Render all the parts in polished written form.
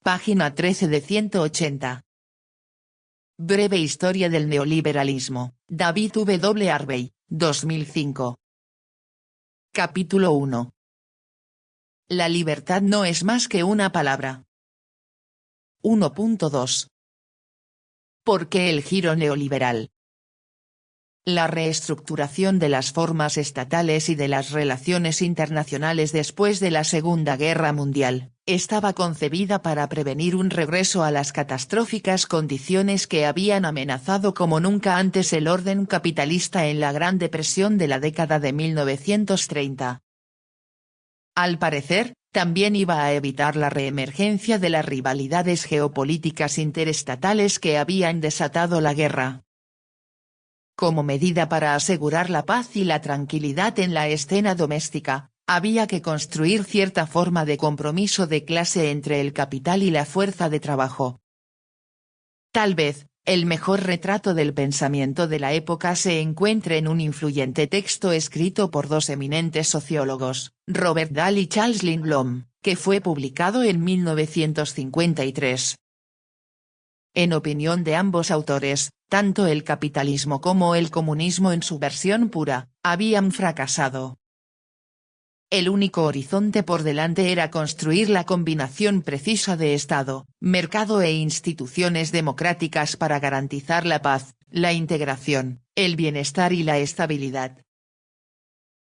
Página 13 de 180. Breve historia del neoliberalismo, David W. Harvey, 2005. Capítulo 1. La libertad no es más que una palabra. 1.2. ¿Por qué el giro neoliberal? La reestructuración de las formas estatales y de las relaciones internacionales después de la Segunda Guerra Mundial, estaba concebida para prevenir un regreso a las catastróficas condiciones que habían amenazado como nunca antes el orden capitalista en la Gran Depresión de la década de 1930. Al parecer, también iba a evitar la reemergencia de las rivalidades geopolíticas interestatales que habían desatado la guerra. Como medida para asegurar la paz y la tranquilidad en la escena doméstica, había que construir cierta forma de compromiso de clase entre el capital y la fuerza de trabajo. Tal vez, el mejor retrato del pensamiento de la época se encuentre en un influyente texto escrito por dos eminentes sociólogos, Robert Dahl y Charles Lindblom, que fue publicado en 1953. En opinión de ambos autores, tanto el capitalismo como el comunismo en su versión pura, habían fracasado. El único horizonte por delante era construir la combinación precisa de Estado, mercado e instituciones democráticas para garantizar la paz, la integración, el bienestar y la estabilidad.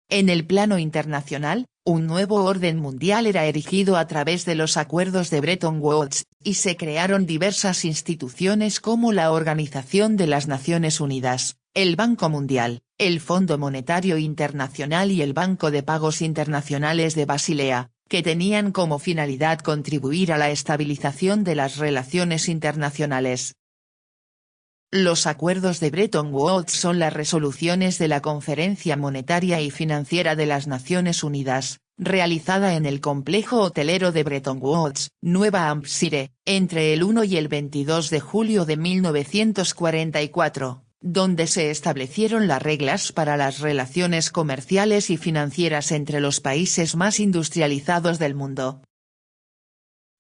En el plano internacional, un nuevo orden mundial era erigido a través de los acuerdos de Bretton Woods, y se crearon diversas instituciones como la Organización de las Naciones Unidas, el Banco Mundial, el Fondo Monetario Internacional y el Banco de Pagos Internacionales de Basilea, que tenían como finalidad contribuir a la estabilización de las relaciones internacionales. Los acuerdos de Bretton Woods son las resoluciones de la Conferencia Monetaria y Financiera de las Naciones Unidas, realizada en el complejo hotelero de Bretton Woods, Nueva Hampshire, entre el 1 y el 22 de julio de 1944, donde se establecieron las reglas para las relaciones comerciales y financieras entre los países más industrializados del mundo.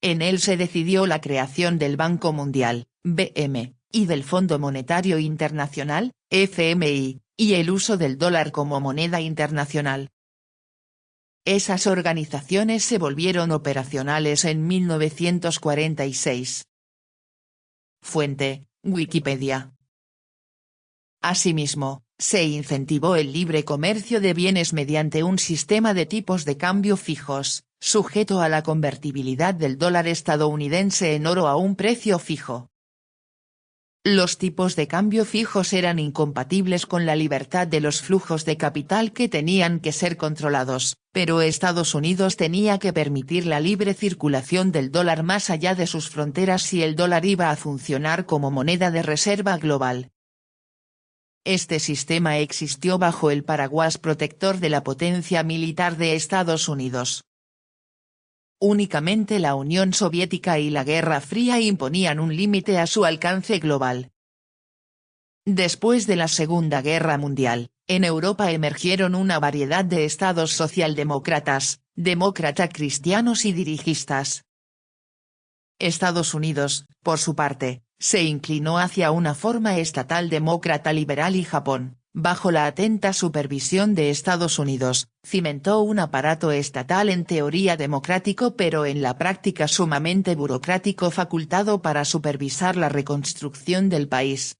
En él se decidió la creación del Banco Mundial, BM, y del Fondo Monetario Internacional, FMI, y el uso del dólar como moneda internacional. Esas organizaciones se volvieron operacionales en 1946. Fuente: Wikipedia. Asimismo, se incentivó el libre comercio de bienes mediante un sistema de tipos de cambio fijos, sujeto a la convertibilidad del dólar estadounidense en oro a un precio fijo. Los tipos de cambio fijos eran incompatibles con la libertad de los flujos de capital que tenían que ser controlados, pero Estados Unidos tenía que permitir la libre circulación del dólar más allá de sus fronteras si el dólar iba a funcionar como moneda de reserva global. Este sistema existió bajo el paraguas protector de la potencia militar de Estados Unidos. Únicamente la Unión Soviética y la Guerra Fría imponían un límite a su alcance global. Después de la Segunda Guerra Mundial, en Europa emergieron una variedad de estados socialdemócratas, demócrata cristianos y dirigistas. Estados Unidos, por su parte, se inclinó hacia una forma estatal demócrata liberal y Japón, bajo la atenta supervisión de Estados Unidos, cimentó un aparato estatal en teoría democrático pero en la práctica sumamente burocrático facultado para supervisar la reconstrucción del país.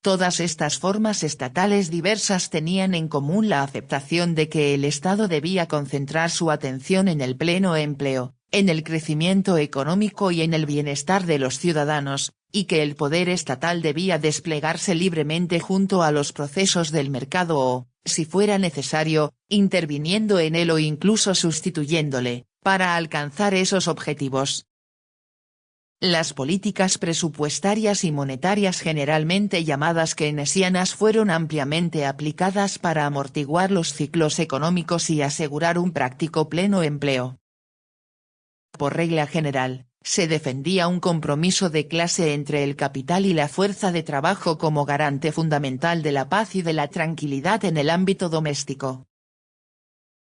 Todas estas formas estatales diversas tenían en común la aceptación de que el Estado debía concentrar su atención en el pleno empleo, en el crecimiento económico y en el bienestar de los ciudadanos, y que el poder estatal debía desplegarse libremente junto a los procesos del mercado o, si fuera necesario, interviniendo en él o incluso sustituyéndole, para alcanzar esos objetivos. Las políticas presupuestarias y monetarias generalmente llamadas keynesianas fueron ampliamente aplicadas para amortiguar los ciclos económicos y asegurar un práctico pleno empleo. Por regla general, se defendía un compromiso de clase entre el capital y la fuerza de trabajo como garante fundamental de la paz y de la tranquilidad en el ámbito doméstico.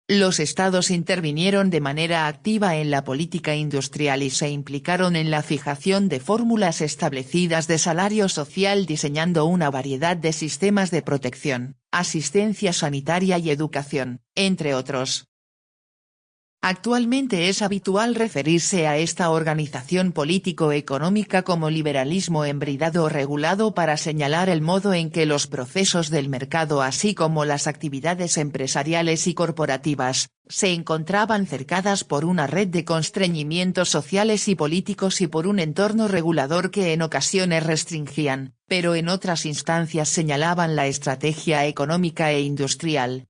Los estados intervinieron de manera activa en la política industrial y se implicaron en la fijación de fórmulas establecidas de salario social, diseñando una variedad de sistemas de protección, asistencia sanitaria y educación, entre otros. Actualmente es habitual referirse a esta organización político-económica como liberalismo embridado o regulado para señalar el modo en que los procesos del mercado así como las actividades empresariales y corporativas, se encontraban cercadas por una red de constreñimientos sociales y políticos y por un entorno regulador que en ocasiones restringían, pero en otras instancias señalaban la estrategia económica e industrial.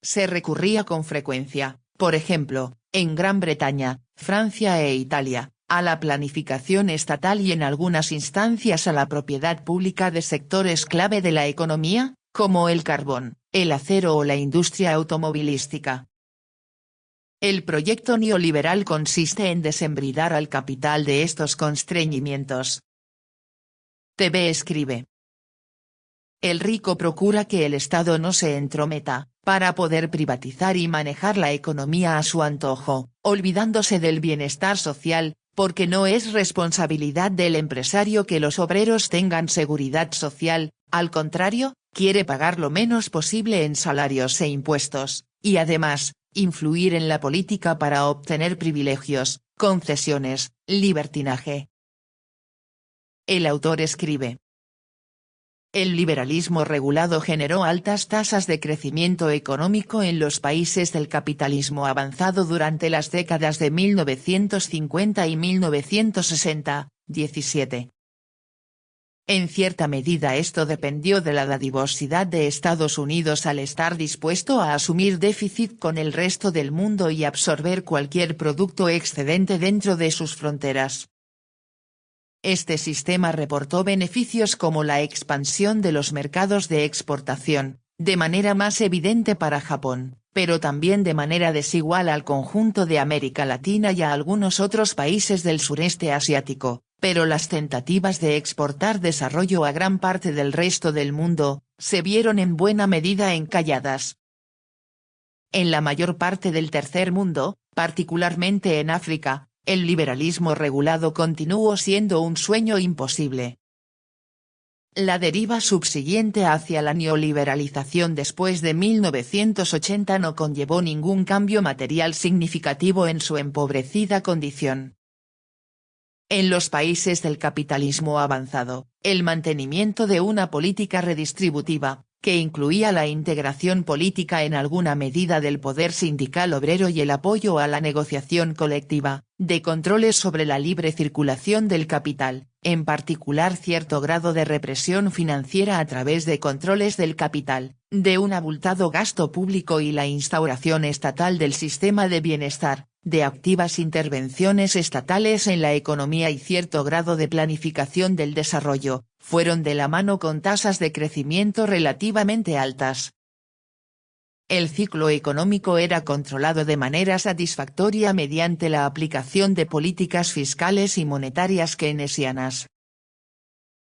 Se recurría con frecuencia, por ejemplo, en Gran Bretaña, Francia e Italia, a la planificación estatal y en algunas instancias a la propiedad pública de sectores clave de la economía, como el carbón, el acero o la industria automovilística. El proyecto neoliberal consiste en desembridar al capital de estos constreñimientos. TV escribe. El rico procura que el Estado no se entrometa, para poder privatizar y manejar la economía a su antojo, olvidándose del bienestar social, porque no es responsabilidad del empresario que los obreros tengan seguridad social, al contrario, quiere pagar lo menos posible en salarios e impuestos, y además, influir en la política para obtener privilegios, concesiones, libertinaje. El autor escribe. El liberalismo regulado generó altas tasas de crecimiento económico en los países del capitalismo avanzado durante las décadas de 1950 y 1960, 17. En cierta medida esto dependió de la dadivosidad de Estados Unidos al estar dispuesto a asumir déficit con el resto del mundo y absorber cualquier producto excedente dentro de sus fronteras. Este sistema reportó beneficios como la expansión de los mercados de exportación, de manera más evidente para Japón, pero también de manera desigual al conjunto de América Latina y a algunos otros países del sureste asiático, pero las tentativas de exportar desarrollo a gran parte del resto del mundo, se vieron en buena medida encalladas. En la mayor parte del tercer mundo, particularmente en África, el liberalismo regulado continuó siendo un sueño imposible. La deriva subsiguiente hacia la neoliberalización después de 1980 no conllevó ningún cambio material significativo en su empobrecida condición. En los países del capitalismo avanzado, el mantenimiento de una política redistributiva, que incluía la integración política en alguna medida del poder sindical obrero y el apoyo a la negociación colectiva, de controles sobre la libre circulación del capital, en particular cierto grado de represión financiera a través de controles del capital, de un abultado gasto público y la instauración estatal del sistema de bienestar, de activas intervenciones estatales en la economía y cierto grado de planificación del desarrollo, fueron de la mano con tasas de crecimiento relativamente altas. El ciclo económico era controlado de manera satisfactoria mediante la aplicación de políticas fiscales y monetarias keynesianas.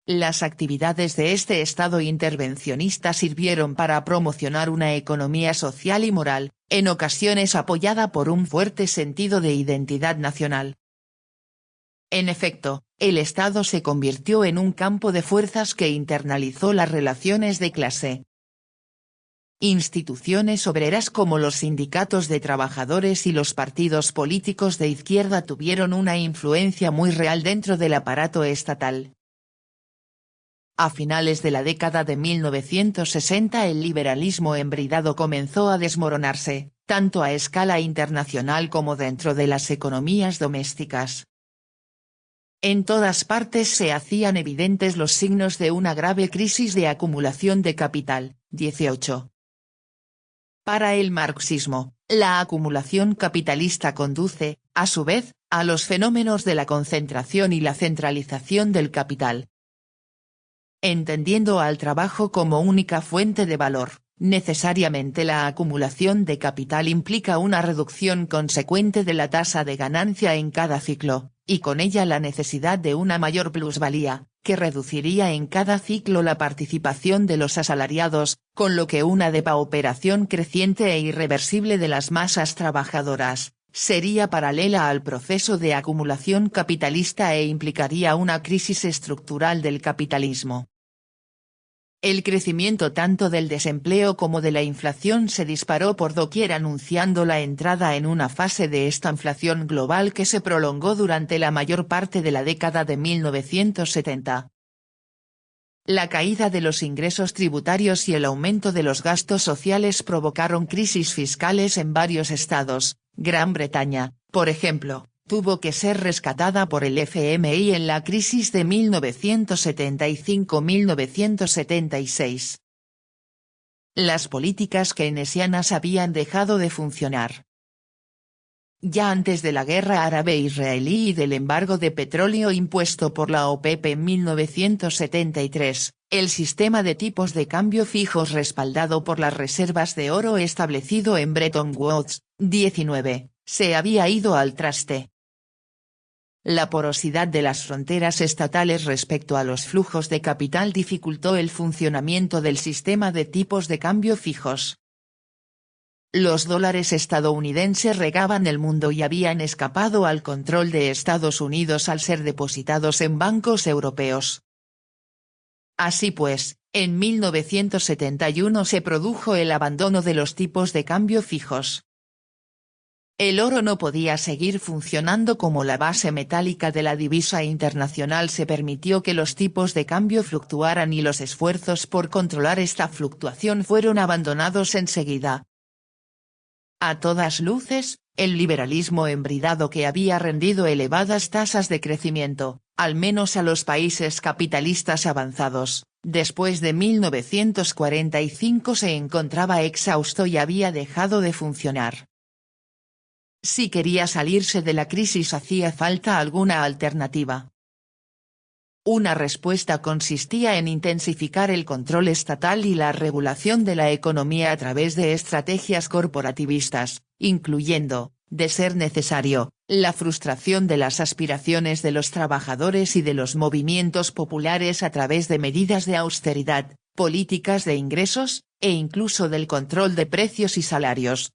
Las actividades de este Estado intervencionista sirvieron para promocionar una economía social y moral, en ocasiones apoyada por un fuerte sentido de identidad nacional. En efecto, el Estado se convirtió en un campo de fuerzas que internalizó las relaciones de clase. Instituciones obreras como los sindicatos de trabajadores y los partidos políticos de izquierda tuvieron una influencia muy real dentro del aparato estatal. A finales de la década de 1960 el liberalismo embridado comenzó a desmoronarse, tanto a escala internacional como dentro de las economías domésticas. En todas partes se hacían evidentes los signos de una grave crisis de acumulación de capital. 18. Para el marxismo, la acumulación capitalista conduce, a su vez, a los fenómenos de la concentración y la centralización del capital. Entendiendo al trabajo como única fuente de valor, necesariamente la acumulación de capital implica una reducción consecuente de la tasa de ganancia en cada ciclo, y con ella la necesidad de una mayor plusvalía, que reduciría en cada ciclo la participación de los asalariados, con lo que una depauperación creciente e irreversible de las masas trabajadoras sería paralela al proceso de acumulación capitalista e implicaría una crisis estructural del capitalismo. El crecimiento tanto del desempleo como de la inflación se disparó por doquier, anunciando la entrada en una fase de estanflación global que se prolongó durante la mayor parte de la década de 1970. La caída de los ingresos tributarios y el aumento de los gastos sociales provocaron crisis fiscales en varios estados. Gran Bretaña, por ejemplo, tuvo que ser rescatada por el FMI en la crisis de 1975-1976. Las políticas keynesianas habían dejado de funcionar. Ya antes de la guerra árabe-israelí y del embargo de petróleo impuesto por la OPEP en 1973, el sistema de tipos de cambio fijos respaldado por las reservas de oro establecido en Bretton Woods, 19, se había ido al traste. La porosidad de las fronteras estatales respecto a los flujos de capital dificultó el funcionamiento del sistema de tipos de cambio fijos. Los dólares estadounidenses regaban el mundo y habían escapado al control de Estados Unidos al ser depositados en bancos europeos. Así pues, en 1971 se produjo el abandono de los tipos de cambio fijos. El oro no podía seguir funcionando como la base metálica de la divisa internacional, se permitió que los tipos de cambio fluctuaran y los esfuerzos por controlar esta fluctuación fueron abandonados enseguida. A todas luces, el liberalismo embridado que había rendido elevadas tasas de crecimiento, al menos a los países capitalistas avanzados, después de 1945 se encontraba exhausto y había dejado de funcionar. Si quería salirse de la crisis hacía falta alguna alternativa. Una respuesta consistía en intensificar el control estatal y la regulación de la economía a través de estrategias corporativistas, incluyendo, de ser necesario, la frustración de las aspiraciones de los trabajadores y de los movimientos populares a través de medidas de austeridad, políticas de ingresos, e incluso del control de precios y salarios.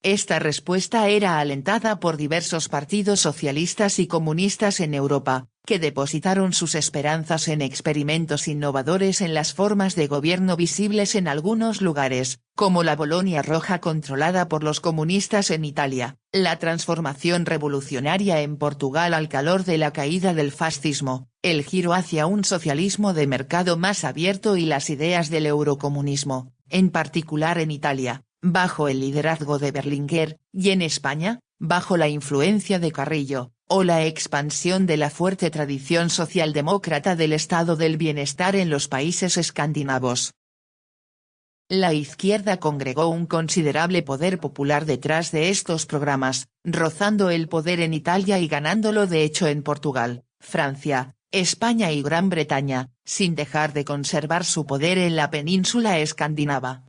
Esta respuesta era alentada por diversos partidos socialistas y comunistas en Europa, que depositaron sus esperanzas en experimentos innovadores en las formas de gobierno visibles en algunos lugares, como la Bolonia Roja controlada por los comunistas en Italia, la transformación revolucionaria en Portugal al calor de la caída del fascismo, el giro hacia un socialismo de mercado más abierto y las ideas del eurocomunismo, en particular en Italia, bajo el liderazgo de Berlinguer, y en España, bajo la influencia de Carrillo, o la expansión de la fuerte tradición socialdemócrata del estado del bienestar en los países escandinavos. La izquierda congregó un considerable poder popular detrás de estos programas, rozando el poder en Italia y ganándolo de hecho en Portugal, Francia, España y Gran Bretaña, sin dejar de conservar su poder en la península escandinava.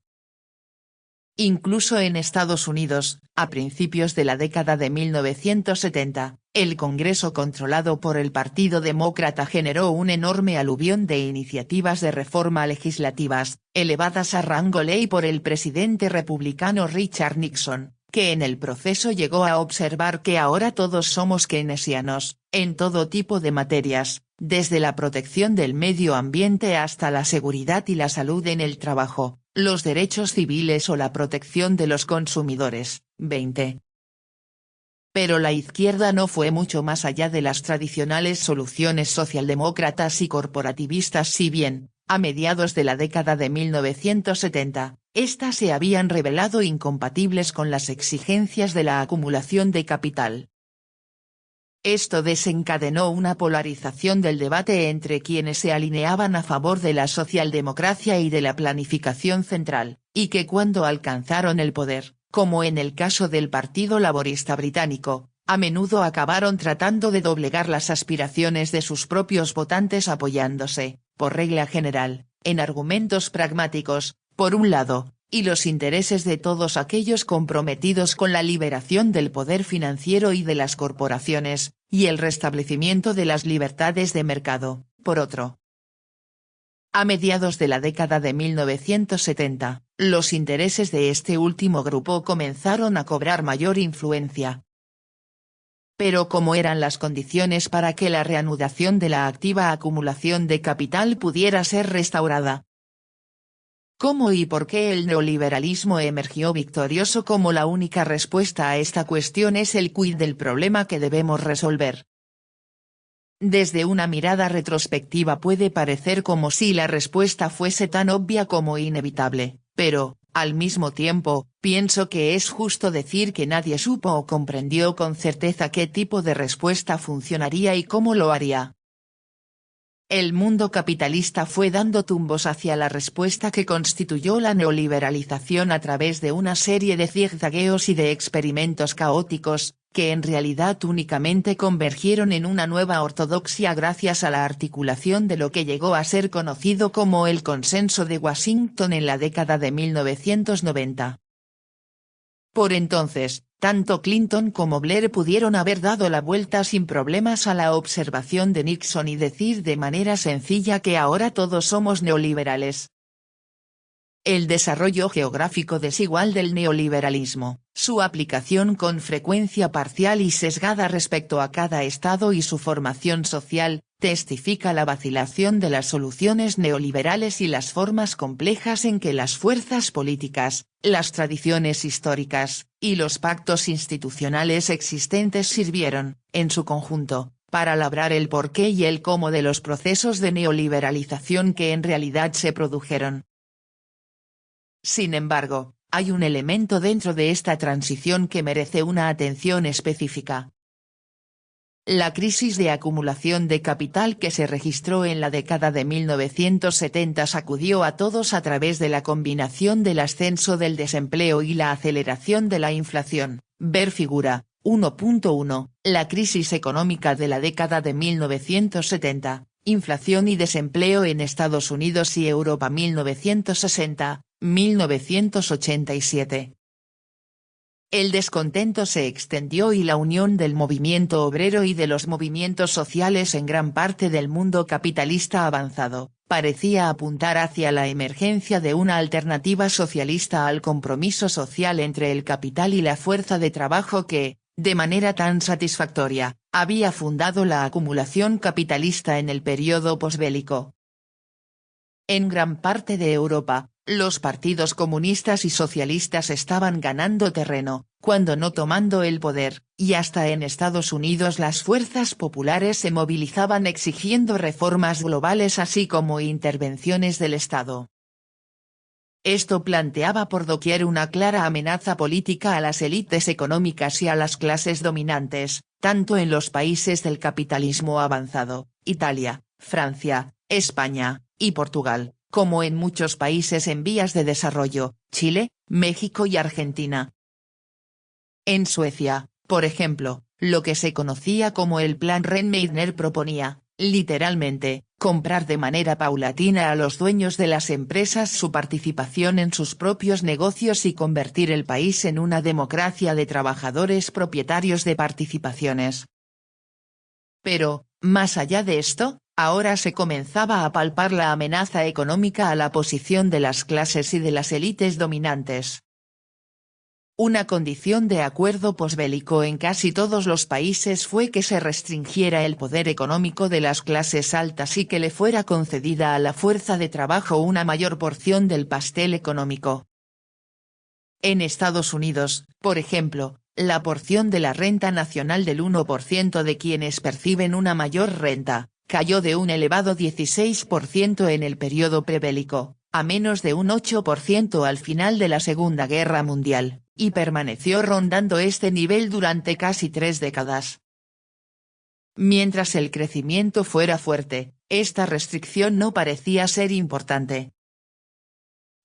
Incluso en Estados Unidos, a principios de la década de 1970, el Congreso controlado por el Partido Demócrata generó un enorme aluvión de iniciativas de reforma legislativas, elevadas a rango ley por el presidente republicano Richard Nixon, que en el proceso llegó a observar que ahora todos somos keynesianos, en todo tipo de materias, desde la protección del medio ambiente hasta la seguridad y la salud en el trabajo, los derechos civiles o la protección de los consumidores. 20. Pero la izquierda no fue mucho más allá de las tradicionales soluciones socialdemócratas y corporativistas, si bien, a mediados de la década de 1970, estas se habían revelado incompatibles con las exigencias de la acumulación de capital. Esto desencadenó una polarización del debate entre quienes se alineaban a favor de la socialdemocracia y de la planificación central, y que cuando alcanzaron el poder, como en el caso del Partido Laborista británico, a menudo acabaron tratando de doblegar las aspiraciones de sus propios votantes apoyándose, por regla general, en argumentos pragmáticos, por un lado, y los intereses de todos aquellos comprometidos con la liberación del poder financiero y de las corporaciones, y el restablecimiento de las libertades de mercado, por otro. A mediados de la década de 1970, los intereses de este último grupo comenzaron a cobrar mayor influencia. Pero ¿cómo eran las condiciones para que la reanudación de la activa acumulación de capital pudiera ser restaurada? ¿Cómo y por qué el neoliberalismo emergió victorioso como la única respuesta a esta cuestión es el quid del problema que debemos resolver? Desde una mirada retrospectiva puede parecer como si la respuesta fuese tan obvia como inevitable, pero, al mismo tiempo, pienso que es justo decir que nadie supo o comprendió con certeza qué tipo de respuesta funcionaría y cómo lo haría. El mundo capitalista fue dando tumbos hacia la respuesta que constituyó la neoliberalización a través de una serie de zigzagueos y de experimentos caóticos, que en realidad únicamente convergieron en una nueva ortodoxia gracias a la articulación de lo que llegó a ser conocido como el Consenso de Washington en la década de 1990. Por entonces, tanto Clinton como Blair pudieron haber dado la vuelta sin problemas a la observación de Nixon y decir de manera sencilla que ahora todos somos neoliberales. El desarrollo geográfico desigual del neoliberalismo, su aplicación con frecuencia parcial y sesgada respecto a cada estado y su formación social, testifica la vacilación de las soluciones neoliberales y las formas complejas en que las fuerzas políticas, las tradiciones históricas, y los pactos institucionales existentes sirvieron, en su conjunto, para labrar el porqué y el cómo de los procesos de neoliberalización que en realidad se produjeron. Sin embargo, hay un elemento dentro de esta transición que merece una atención específica. La crisis de acumulación de capital que se registró en la década de 1970 sacudió a todos a través de la combinación del ascenso del desempleo y la aceleración de la inflación. Ver figura 1.1, la crisis económica de la década de 1970, inflación y desempleo en Estados Unidos y Europa 1960-1987. El descontento se extendió y la unión del movimiento obrero y de los movimientos sociales en gran parte del mundo capitalista avanzado, parecía apuntar hacia la emergencia de una alternativa socialista al compromiso social entre el capital y la fuerza de trabajo que, de manera tan satisfactoria, había fundado la acumulación capitalista en el período posbélico. En gran parte de Europa, los partidos comunistas y socialistas estaban ganando terreno, cuando no tomando el poder, y hasta en Estados Unidos las fuerzas populares se movilizaban exigiendo reformas globales así como intervenciones del Estado. Esto planteaba por doquier una clara amenaza política a las élites económicas y a las clases dominantes, tanto en los países del capitalismo avanzado, Italia, Francia, España, y Portugal, como en muchos países en vías de desarrollo, Chile, México y Argentina. En Suecia, por ejemplo, lo que se conocía como el Plan Rehn-Meidner proponía, literalmente, comprar de manera paulatina a los dueños de las empresas su participación en sus propios negocios y convertir el país en una democracia de trabajadores propietarios de participaciones. Pero, más allá de esto, ahora se comenzaba a palpar la amenaza económica a la posición de las clases y de las élites dominantes. Una condición de acuerdo posbélico en casi todos los países fue que se restringiera el poder económico de las clases altas y que le fuera concedida a la fuerza de trabajo una mayor porción del pastel económico. En Estados Unidos, por ejemplo, la porción de la renta nacional del 1% de quienes perciben una mayor renta, cayó de un elevado 16% en el periodo prebélico, a menos de un 8% al final de la Segunda Guerra Mundial, y permaneció rondando este nivel durante casi 3 décadas. Mientras el crecimiento fuera fuerte, esta restricción no parecía ser importante.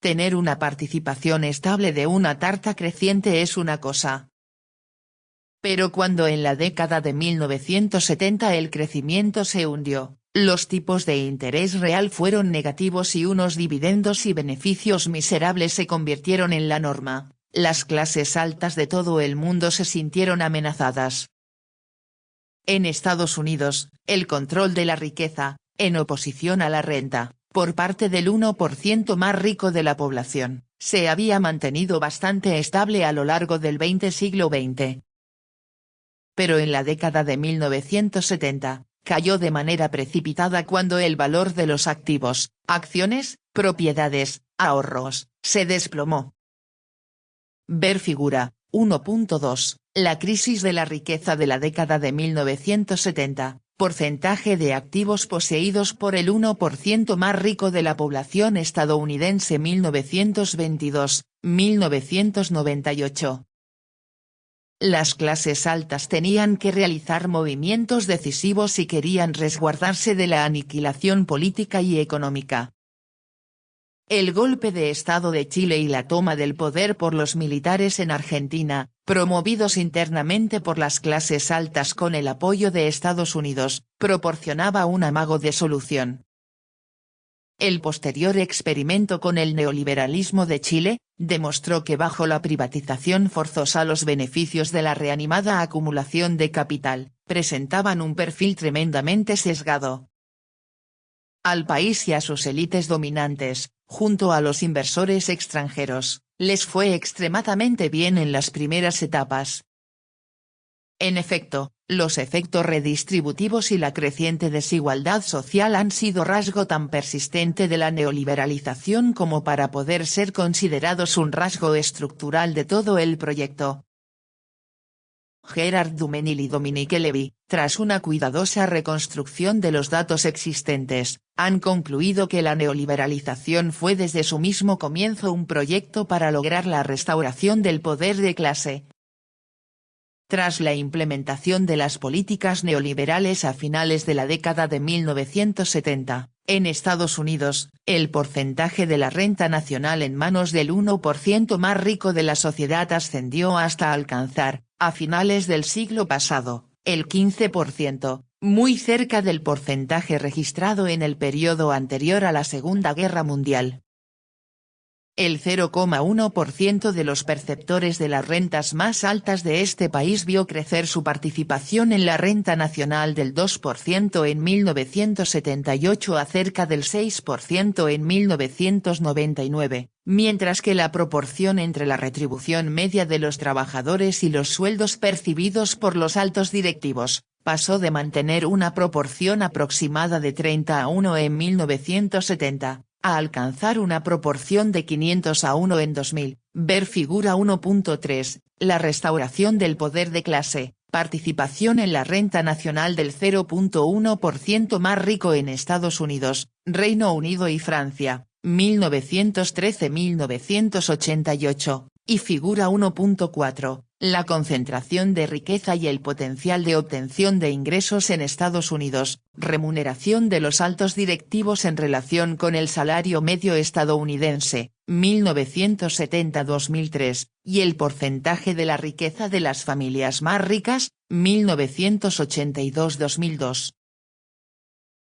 Tener una participación estable de una tarta creciente es una cosa. Pero cuando en la década de 1970 el crecimiento se hundió, los tipos de interés real fueron negativos y unos dividendos y beneficios miserables se convirtieron en la norma, las clases altas de todo el mundo se sintieron amenazadas. En Estados Unidos, el control de la riqueza, en oposición a la renta, por parte del 1% más rico de la población, se había mantenido bastante estable a lo largo del siglo XX. Pero en la década de 1970, cayó de manera precipitada cuando el valor de los activos, acciones, propiedades, ahorros, se desplomó. Ver figura 1.2, la crisis de la riqueza de la década de 1970, porcentaje de activos poseídos por el 1% más rico de la población estadounidense 1922-1998. Las clases altas tenían que realizar movimientos decisivos si querían resguardarse de la aniquilación política y económica. El golpe de Estado de Chile y la toma del poder por los militares en Argentina, promovidos internamente por las clases altas con el apoyo de Estados Unidos, proporcionaba un amago de solución. El posterior experimento con el neoliberalismo de Chile, demostró que bajo la privatización forzosa los beneficios de la reanimada acumulación de capital, presentaban un perfil tremendamente sesgado. Al país y a sus élites dominantes, junto a los inversores extranjeros, les fue extremadamente bien en las primeras etapas. En efecto, los efectos redistributivos y la creciente desigualdad social han sido rasgo tan persistente de la neoliberalización como para poder ser considerados un rasgo estructural de todo el proyecto. Gerard Dumenil y Dominique Levy, tras una cuidadosa reconstrucción de los datos existentes, han concluido que la neoliberalización fue desde su mismo comienzo un proyecto para lograr la restauración del poder de clase. Tras la implementación de las políticas neoliberales a finales de la década de 1970, en Estados Unidos, el porcentaje de la renta nacional en manos del 1% más rico de la sociedad ascendió hasta alcanzar, a finales del siglo pasado, el 15%, muy cerca del porcentaje registrado en el periodo anterior a la Segunda Guerra Mundial. El 0,1% de los perceptores de las rentas más altas de este país vio crecer su participación en la renta nacional del 2% en 1978 a cerca del 6% en 1999, mientras que la proporción entre la retribución media de los trabajadores y los sueldos percibidos por los altos directivos, pasó de mantener una proporción aproximada de 30:1 en 1970. A alcanzar una proporción de 500:1 en 2000, ver figura 1.3, la restauración del poder de clase, participación en la renta nacional del 0,1% más rico en Estados Unidos, Reino Unido y Francia, 1913-1988, y figura 1.4, la concentración de riqueza y el potencial de obtención de ingresos en Estados Unidos, remuneración de los altos directivos en relación con el salario medio estadounidense, 1970-2003, y el porcentaje de la riqueza de las familias más ricas, 1982-2002.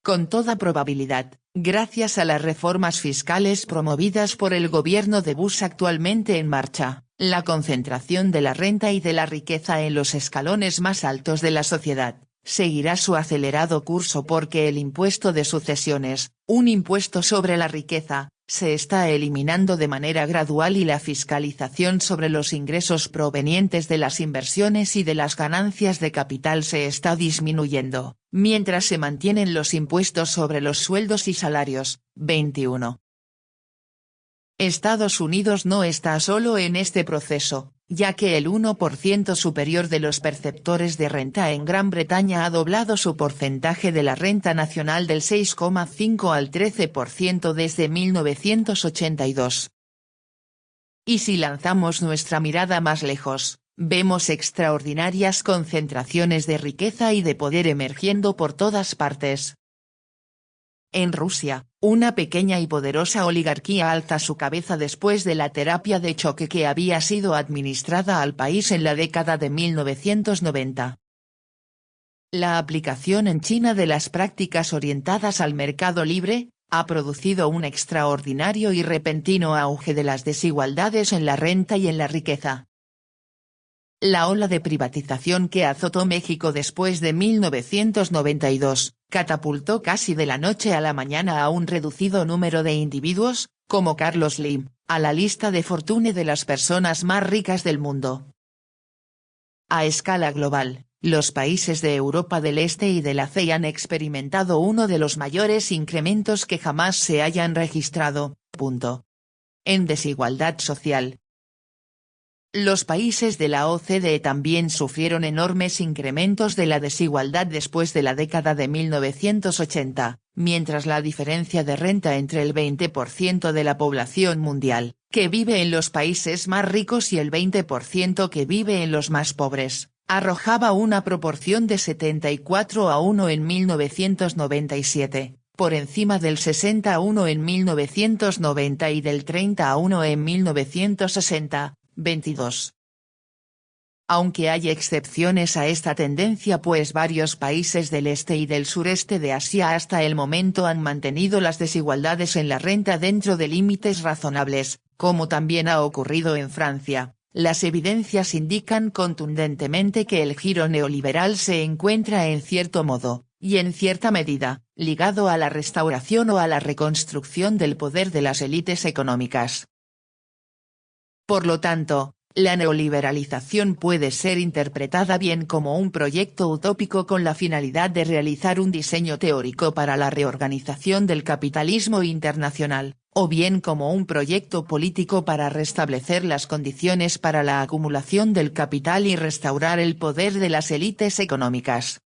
Con toda probabilidad, gracias a las reformas fiscales promovidas por el gobierno de Bush actualmente en marcha, la concentración de la renta y de la riqueza en los escalones más altos de la sociedad, seguirá su acelerado curso porque el impuesto de sucesiones, un impuesto sobre la riqueza, se está eliminando de manera gradual y la fiscalización sobre los ingresos provenientes de las inversiones y de las ganancias de capital se está disminuyendo, mientras se mantienen los impuestos sobre los sueldos y salarios. 21. Estados Unidos no está solo en este proceso, ya que el 1% superior de los perceptores de renta en Gran Bretaña ha doblado su porcentaje de la renta nacional del 6,5 al 13% desde 1982. Y si lanzamos nuestra mirada más lejos, vemos extraordinarias concentraciones de riqueza y de poder emergiendo por todas partes. En Rusia, una pequeña y poderosa oligarquía alza su cabeza después de la terapia de choque que había sido administrada al país en la década de 1990. La aplicación en China de las prácticas orientadas al mercado libre, ha producido un extraordinario y repentino auge de las desigualdades en la renta y en la riqueza. La ola de privatización que azotó México después de 1992, catapultó casi de la noche a la mañana a un reducido número de individuos, como Carlos Slim, a la lista de fortuna de las personas más ricas del mundo. A escala global, los países de Europa del Este y de la CEI han experimentado uno de los mayores incrementos que jamás se hayan registrado. En desigualdad social. Los países de la OCDE también sufrieron enormes incrementos de la desigualdad después de la década de 1980, mientras la diferencia de renta entre el 20% de la población mundial, que vive en los países más ricos y el 20% que vive en los más pobres, arrojaba una proporción de 74:1 en 1997, por encima del 60:1 en 1990 y del 30:1 en 1960. 22. Aunque hay excepciones a esta tendencia, pues varios países del este y del sureste de Asia hasta el momento han mantenido las desigualdades en la renta dentro de límites razonables, como también ha ocurrido en Francia, las evidencias indican contundentemente que el giro neoliberal se encuentra en cierto modo, y en cierta medida, ligado a la restauración o a la reconstrucción del poder de las élites económicas. Por lo tanto, la neoliberalización puede ser interpretada bien como un proyecto utópico con la finalidad de realizar un diseño teórico para la reorganización del capitalismo internacional, o bien como un proyecto político para restablecer las condiciones para la acumulación del capital y restaurar el poder de las élites económicas.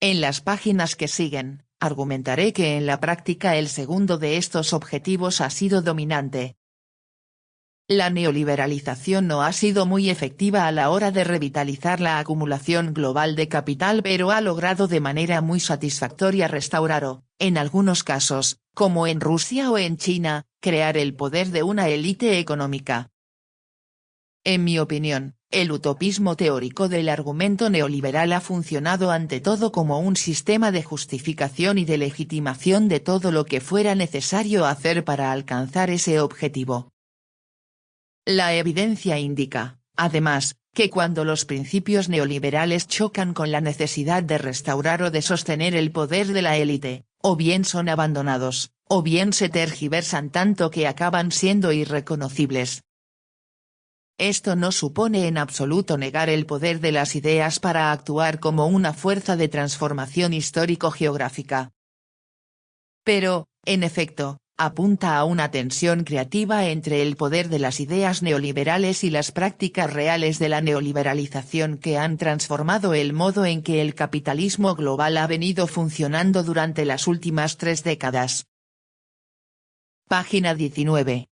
En las páginas que siguen, argumentaré que en la práctica el segundo de estos objetivos ha sido dominante. La neoliberalización no ha sido muy efectiva a la hora de revitalizar la acumulación global de capital, pero ha logrado de manera muy satisfactoria restaurar o, en algunos casos, como en Rusia o en China, crear el poder de una élite económica. En mi opinión, el utopismo teórico del argumento neoliberal ha funcionado ante todo como un sistema de justificación y de legitimación de todo lo que fuera necesario hacer para alcanzar ese objetivo. La evidencia indica, además, que cuando los principios neoliberales chocan con la necesidad de restaurar o de sostener el poder de la élite, o bien son abandonados, o bien se tergiversan tanto que acaban siendo irreconocibles. Esto no supone en absoluto negar el poder de las ideas para actuar como una fuerza de transformación histórico-geográfica. Pero, en efecto, apunta a una tensión creativa entre el poder de las ideas neoliberales y las prácticas reales de la neoliberalización que han transformado el modo en que el capitalismo global ha venido funcionando durante las últimas 3 décadas. Página 19.